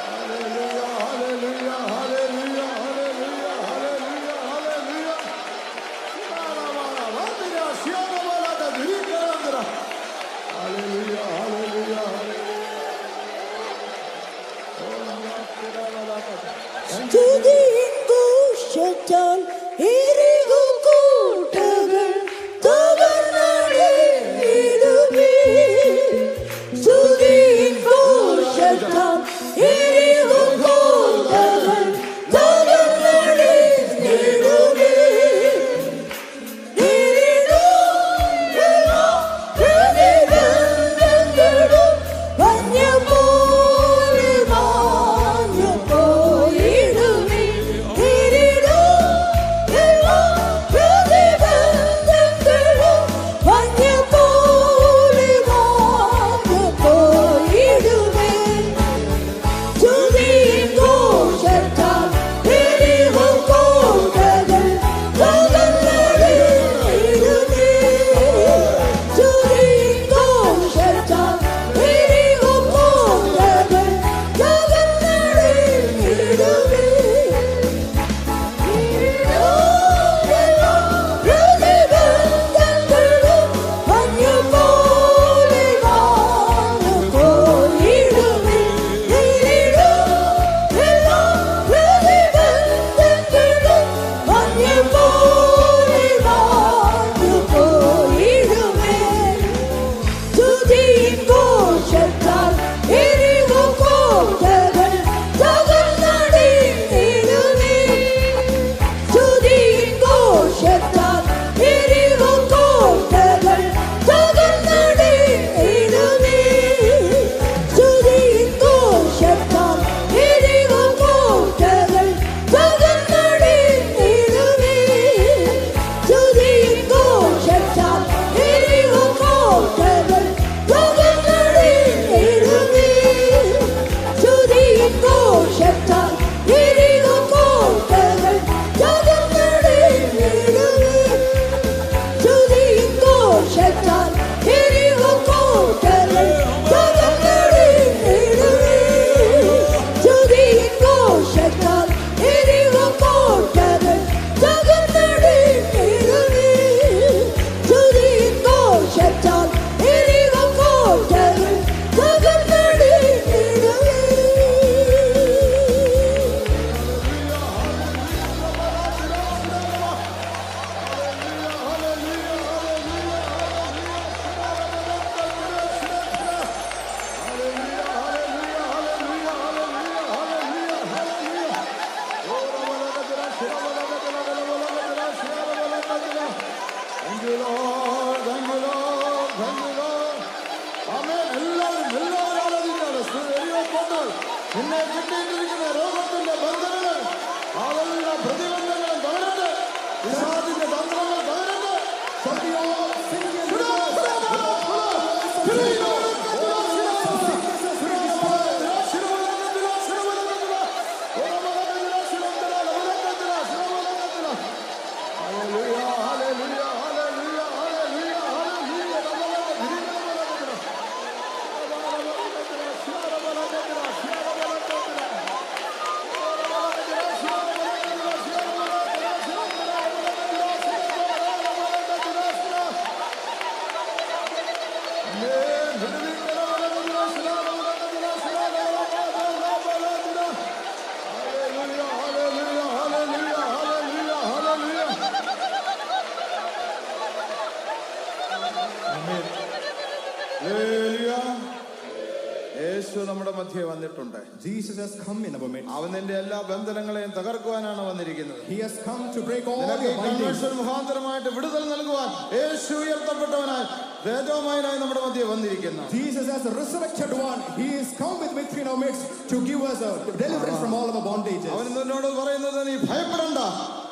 Hallelujah. Hallelujah. Hallelujah. Hallelujah. Hallelujah. Hallelujah. Hallelujah. Hallelujah. സ്തുതിയിൻ ഘോഷത്താൽ എരിഹോ കോട്ടകൾ തകർന്നടിഞ്ഞിടുമേ. സ്തുതിയിൻ ഘോഷത്താൽ എരിഹോ കോട്ടകൾ തകർന്നടിഞ്ഞിടുമേ. നേരിടും പ്രതിബന്ധങ്ങളും മഞ്ഞുപോലെ മാഞ്ഞുപോയിടുമേ. നേരിടും എല്ലാ പ്രതിബന്ധങ്ങളും തകരട്ടെ, പിശാചിന്റെ തന്ത്രങ്ങൾ തകരട്ടെ. Shall we all sing and rejoice? യേശു നമ്മുടെ മധ്യേ വന്നിട്ടുണ്ട്. Jesus has come in our midst. അവൻ നിന്റെ എല്ലാ ബന്ധനങ്ങളെയും തകർക്കുവാനാണ് വന്നിരിക്കുന്നത്. He has come to break all നിനക്ക് your ഈ bindings. കൺവെൻഷൻ മുഖാന്തരമായിട്ട് വിടുതൽ നൽകുവാൻ യേശു ഉയർത്തപ്പെട്ടവനായി തേജോമയനായി നമ്മുടെ മധ്യേ വന്നിരിക്കുന്നു. Jesus as the resurrected one, he is come with victory in our midst to give us a deliverance from all of our bondages. അവൻ നിന്നോട് പറയുന്നത് നീ ഭയപ്പെടണ്ട.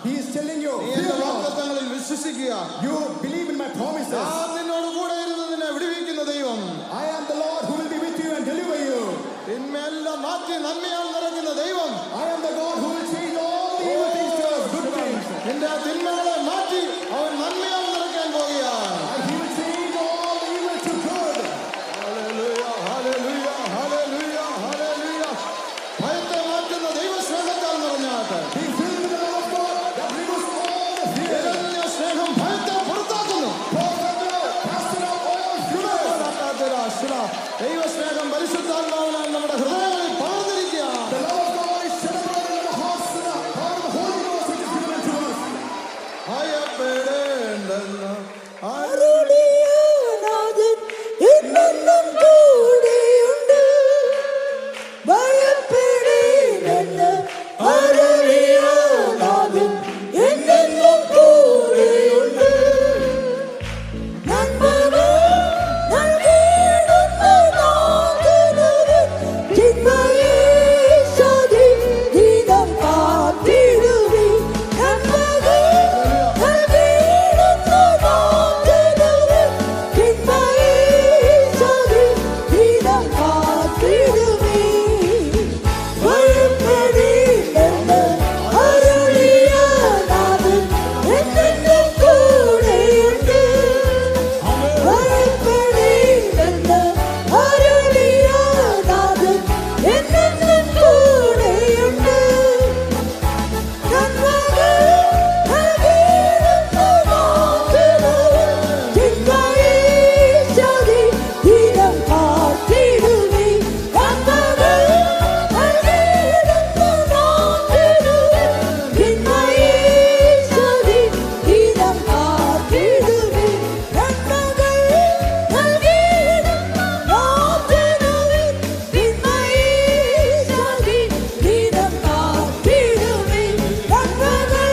He is telling you, നീ fear എന്റെ not. വാഗ്ദത്തങ്ങളിൽ വിശ്വസിക്കുക. You believe in my promises. ഞാൻ നിന്നോട് കൂടെ ഇരുന്ന് നിന്നെ വിടുവിക്കുന്ന ദൈവം. I am the Lord who will be with you and deliver you. തിന്മയെല്ലാം മാറ്റി നന്മയാൽ നിറയ്ക്കുന്ന ദൈവം. I am the God who will change all the evil things to us good things. നിന്റെ ആ തിന്മകളെ മാറ്റി അവൻ നന്മയാൽ നിറയ്ക്കാൻ പോകുകയാണ്. And he will change all the evil to good. Hallelujah, ഹല്ലേലൂയ, ഹല്ലേലൂയ, ഹല്ലേലൂയ. ഭയത്തെ മാറ്റുന്ന ദൈവസ്നേഹത്താൽ നിറഞ്ഞാട്ടെ. Be filled with the love of God that removes all the fear. നിറഞ്ഞ സ്നേഹം ഭയത്തെ പുറത്താക്കുന്നു. Casting out all fear. ദൈവസ്നേഹം പരിശുദ്ധാത്മാവിനാൽ നമ്മുടെ ഹൃദയങ്ങളിൽ പകർന്നിരിക്കുകയാണ്. The love of God is shed abroad in our hearts in the power of the Holy Ghost which is given to us. ഭയപ്പെടേണ്ടെന്ന് അരുളിയനാഥൻ എന്നെന്നും കൂടെയുണ്ട്. ഭയപ്പെടേണ്ടെന്ന് അരുളിയനാഥൻ എന്നെന്നും കൂടെയുണ്ട്. നന്മകൾ നൽകിയിടുന്ന നാഥനവൻ തിന്മയെ ദിനം കാത്തിടുവി. നന്മകൾ നൽകിയിടുന്ന നാഥനവൻ തിന്മയെ ദിനം കാത്തിടുവി. ഭയപ്പെടേണ്ടെന്ന് അരുളിയനാഥൻ എന്നെന്നും കൂടെയുണ്ട്. ഭയപ്പെടേണ്ടെന്ന് അരുളിയനാഥൻ എന്നെന്നും കൂടെയുണ്ട്. നന്മകൾ നൽകിയിടുന്ന നാഥനവൻ തിന്മയെ ദിനം കാത്തിടുവി. നന്മകൾ നൽകിയിടുന്ന നാഥനവൻ തിന്മയെ ദിനം കാത്തിടുവി. നന്മകൾ നൽകിയിടുന്ന നാഥനവൻ തിന്മയെ ദിനം കാത്തിടുവി. നന്മകൾ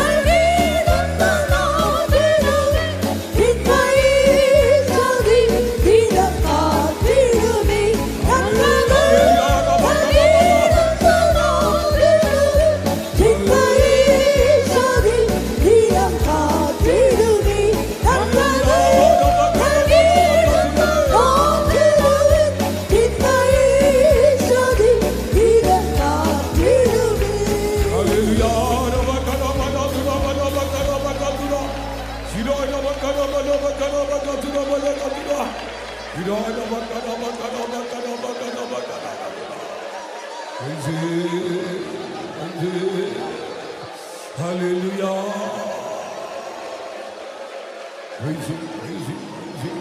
നൽകിയിടുന്ന നാഥനവൻ തിന്മയെ ദിനം കാത്തിടുവി. നന്മകൾ നൽകിയിടുന്ന നാഥനവൻ തിന്മയെ ദിനം കാത്തിടുവി. നന്മകൾ നൽകിയിടുന്ന നാഥനവൻ തിന്മയെ ദിനം കാത്തിടുവി. Hallelujah. Praise Him, praise Him, praise Him.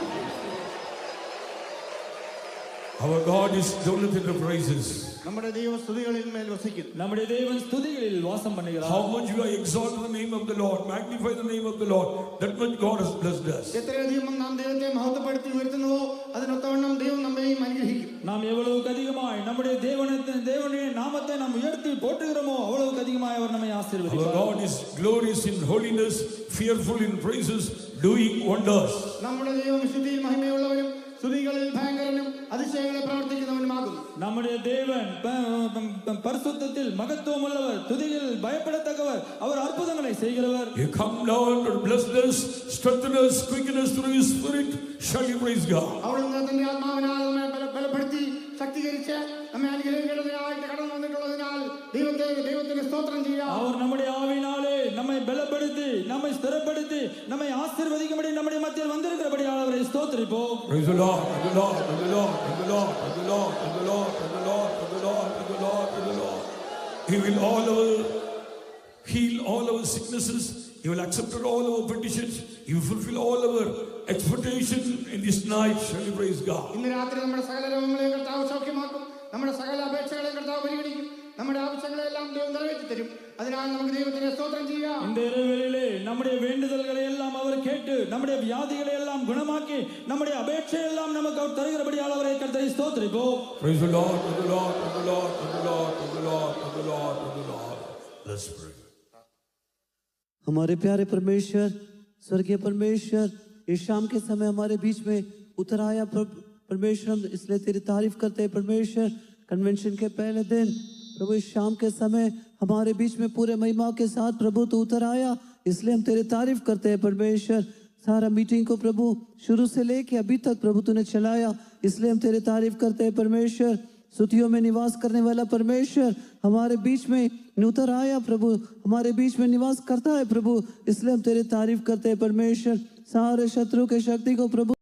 Our God is dwelleth in the praises. നമ്മുടെ ദൈവം സ്തുതികളിൽ മേൽ വസിക്കുന്നു. നമ്മുടെ ദൈവം സ്തുതികളിൽ വാസം பண்ணுகிறார். How much you are exalted the name of the Lord, magnify the name of the Lord, that much God has blessed us. എത്രയധികം നാം ദൈവത്തെ മഹത്വപ്പെടുത്തി ഉയർത്തുന്നുവോ അതിനൊത്തവണ്ണം ദൈവം നമ്മെയും അനുഗ്രഹിക്കും. நாம் எவ்வளவுக்கு அதிகமாய் நம்முடைய தேவனுடைய நாமத்தை நாம் உயர்த்தி போற்றுகிறோமோ அவ்வளவுக்கு அதிகமாய் அவர் நம்மை Our ஆசீர்வதிப்பார். God is glorious in holiness, fearful in praises, doing wonders. നമ്മുടെ ദൈവം വിശുദ്ധിയിൽ മഹിമയുള്ളവരും സ്തുതികളിൽ ഭയങ്കരനും അതിശയങ്ങളെ പ്രവർത്തിക്കുന്നവനുമാകുന്നു. நம்முடைய தேவன் பரிசுத்தத்தில் மகத்துவமுள்ளவர், துதியில் பயப்படத்தக்கவர், அவர் அற்புதங்களை செய்கிறவர். He come down to bless us, strengthen us, quicken us through His Spirit. Shall you praise God? അവിടുന്ന് തന്റെ ആത്മാവിനാൽ നമ്മെ ബലപ്പെടുത്തി ശക്തീകരിച്ച് നമ്മെ അനുഗ്രഹിക്കുന്നതിനായിട്ട് കടന്നു വന്നിട്ടുള്ളതിനാൽ ദൈവത്തിന് സ്തോത്രം ചെയ്യാം. அவர் நம்முடைய ஆவியினாலே நம்மை பலப்படுத்தி, நம்மை ஸ்திரப்படுத்தி, நம்மை ஆசீர்வதிக்கும்படி நம்முடைய மத்தியில் வந்திருக்கிறபடியால் அவரை ஸ்தோத்திரிப்போம். Praise the Lord, praise the Lord, praise the Lord, praise the Lord, praise the Lord, praise the Lord, praise the Lord, praise the Lord, praise the Lord, praise the Lord. He will heal all our sicknesses. He will accept all our petitions. He will fulfill all our expectation in this night. Shall we praise God? ഇന്ന് രാത്രി നമ്മുടെ സകല രോഗങ്ങളെയും കർത്താവ് സൗഖ്യമാക്കും. നമ്മുടെ സകല അപേക്ഷകളെയും കർത്താവ് പരിഗണിക്കും. നമ്മുടെ ആവശ്യങ്ങളെല്ലാം ദൈവം നിറവേറ്റി തരും. അതിനാൽ നമുക്ക് ദൈവത്തിന് സ്തോത്രം ചെയ്യാം. இந்த இரவிலே நம்முடைய வேண்டுதல்களை எல்லாம் அவர் கேட்டு, நம்முடைய வியாதிகளை எல்லாம் குணமாக்கி, நம்முடைய அபேட்சை எல்லாம் நமக்கு அவர் தருகிறபடியால் அவரை கர்த்தரை ஸ்தோத்திரிப்போம். Praise the Lord, praise the Lord, praise the Lord, praise the Lord, praise the Lord, praise the Lord, praise the Lord. Let's pray. हमारे प्यारे परमेश्वर, स्वर्गीय परमेश्वर, इस शाम के समय हमारे बीच में उतर आया परमेश्वर, हम इसलिए तेरी तारीफ करते हैं परमेश्वर। कन्वेंशन के पहले दिन प्रभु इस शाम के समय हमारे बीच में पूरे महिमा के साथ प्रभु तू उतर आया, इसलिए हम तेरी तारीफ करते हैं परमेश्वर। सारा मीटिंग को प्रभु शुरू से लेके अभी तक प्रभु तूने चलाया, इसलिए हम तेरी तारीफ करते हैं परमेश्वर। स्तुतियों में निवास करने वाला परमेश्वर हमारे बीच में उतर आया प्रभु, हमारे बीच में निवास करता है प्रभु, इसलिए हम तेरी तारीफ करते हैं परमेश्वर। सारे शत्रु के शक्ति को प्रभु